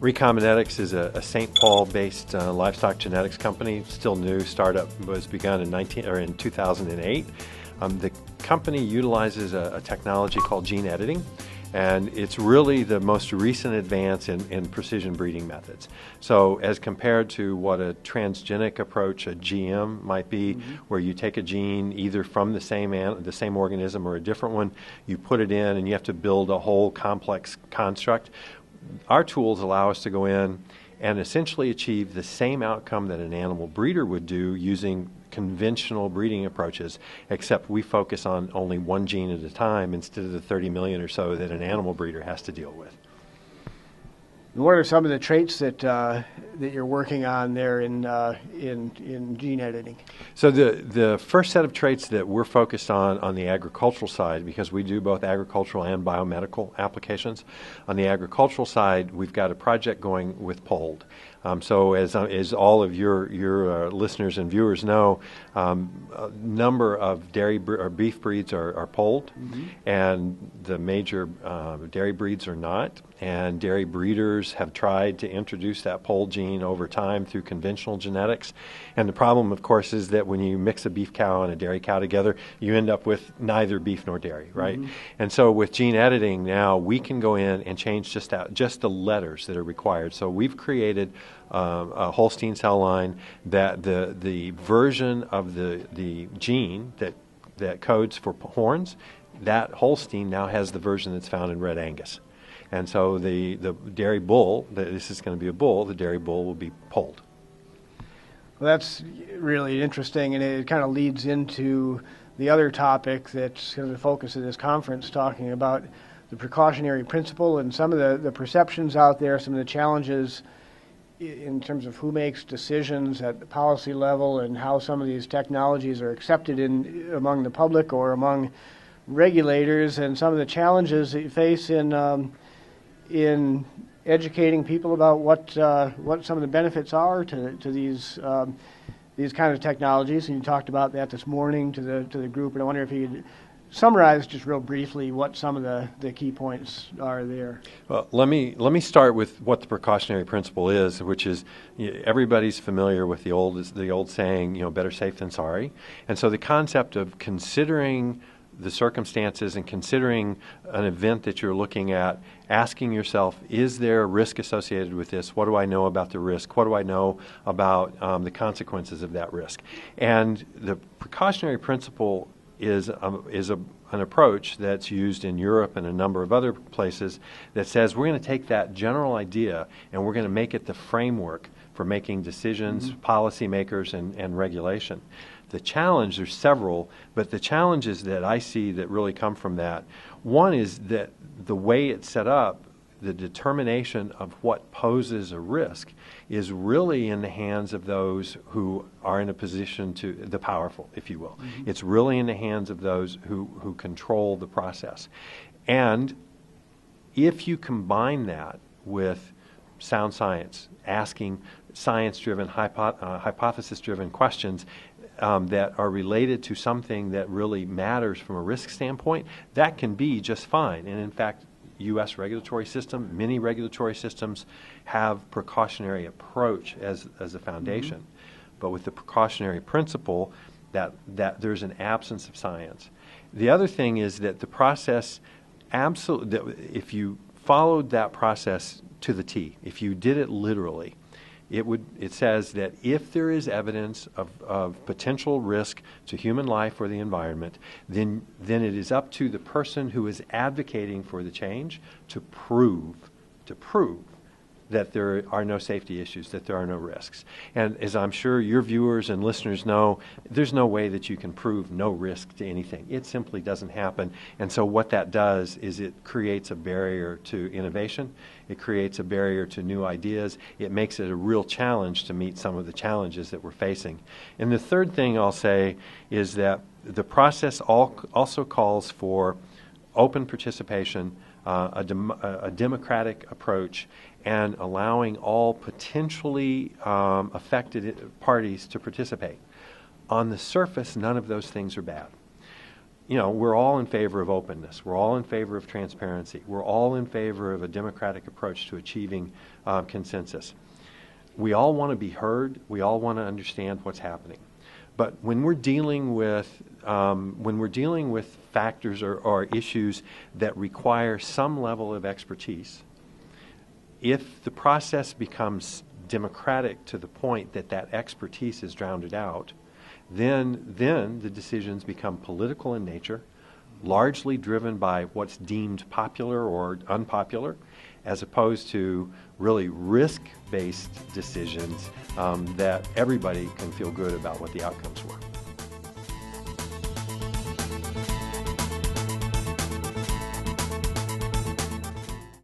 Recombinetics is a St. Paul-based livestock genetics company, still new. Startup was begun in 2008. The company utilizes a technology called gene editing, and it's really the most recent advance in precision breeding methods. So as compared to what a transgenic approach, a GM, might be, where you take a gene either from the same organism or a different one, you put it in and you have to build a whole complex construct. Our tools allow us to go in and essentially achieve the same outcome that an animal breeder would do using conventional breeding approaches, except we focus on only one gene at a time instead of the 30 million or so that an animal breeder has to deal with. What are some of the traits that you're working on there in gene editing? So the first set of traits that we're focused on the agricultural side, because we do both agricultural and biomedical applications. On the agricultural side, we've got a project going with POLD. So as all of your listeners and viewers know, a number of dairy or beef breeds are polled, and the major dairy breeds are not. And dairy breeders have tried to introduce that polled gene over time through conventional genetics. And the problem, of course, is that when you mix a beef cow and a dairy cow together, you end up with neither beef nor dairy, right? And so with gene editing now, we can go in and change just the letters that are required. So we've created a Holstein cell line that the version of the gene that codes for horns, that Holstein now has the version that's found in Red Angus. And so the dairy bull, this is going to be a bull, the dairy bull will be polled. Well, that's really interesting, and it kind of leads into the other topic that's kind of the focus of this conference, talking about the precautionary principle and some of the perceptions out there, some of the challenges in terms of who makes decisions at the policy level and how some of these technologies are accepted among the public or among regulators, and some of the challenges that you face in educating people about what some of the benefits are to these kind of technologies. And you talked about that this morning to the group, and I wonder if you could summarize just real briefly what some of the key points are there. Well, let me start with what the precautionary principle is, which is everybody's familiar with the old saying, better safe than sorry. And so the concept of considering the circumstances and considering an event that you're looking at, asking yourself, is there a risk associated with this? What do I know about the risk? What do I know about the consequences of that risk? And the precautionary principle is an approach that's used in Europe and a number of other places that says we're going to take that general idea and we're going to make it the framework for making decisions, policymakers, and regulation. The challenge, there's several, but the challenges that I see that really come from that, one is that the way it's set up, the determination of what poses a risk is really in the hands of those who are in a position the powerful, if you will. It's really in the hands of those who control the process. And if you combine that with sound science, asking science-driven, hypothesis-driven questions that are related to something that really matters from a risk standpoint, that can be just fine. And in fact, U.S. regulatory system, many regulatory systems have precautionary approach as a foundation. But with the precautionary principle, that there's an absence of science. The other thing is that the process, if you followed that process to the T, if you did it literally, it says that if there is evidence of potential risk to human life or the environment, then it is up to the person who is advocating for the change to prove that there are no safety issues, that there are no risks. And as I'm sure your viewers and listeners know, there's no way that you can prove no risk to anything. It simply doesn't happen. And so what that does is it creates a barrier to innovation. It creates a barrier to new ideas. It makes it a real challenge to meet some of the challenges that we're facing. And the third thing I'll say is that the process also calls for open participation, a democratic approach, and allowing all potentially affected parties to participate. On the surface, none of those things are bad. we're all in favor of openness. We're all in favor of transparency. We're all in favor of a democratic approach to achieving consensus. We all want to be heard. We all want to understand what's happening. But when we're dealing with factors or issues that require some level of expertise, if the process becomes democratic to the point that that expertise is drowned out, then the decisions become political in nature, largely driven by what's deemed popular or unpopular, as opposed to really risk-based decisions that everybody can feel good about what the outcomes were.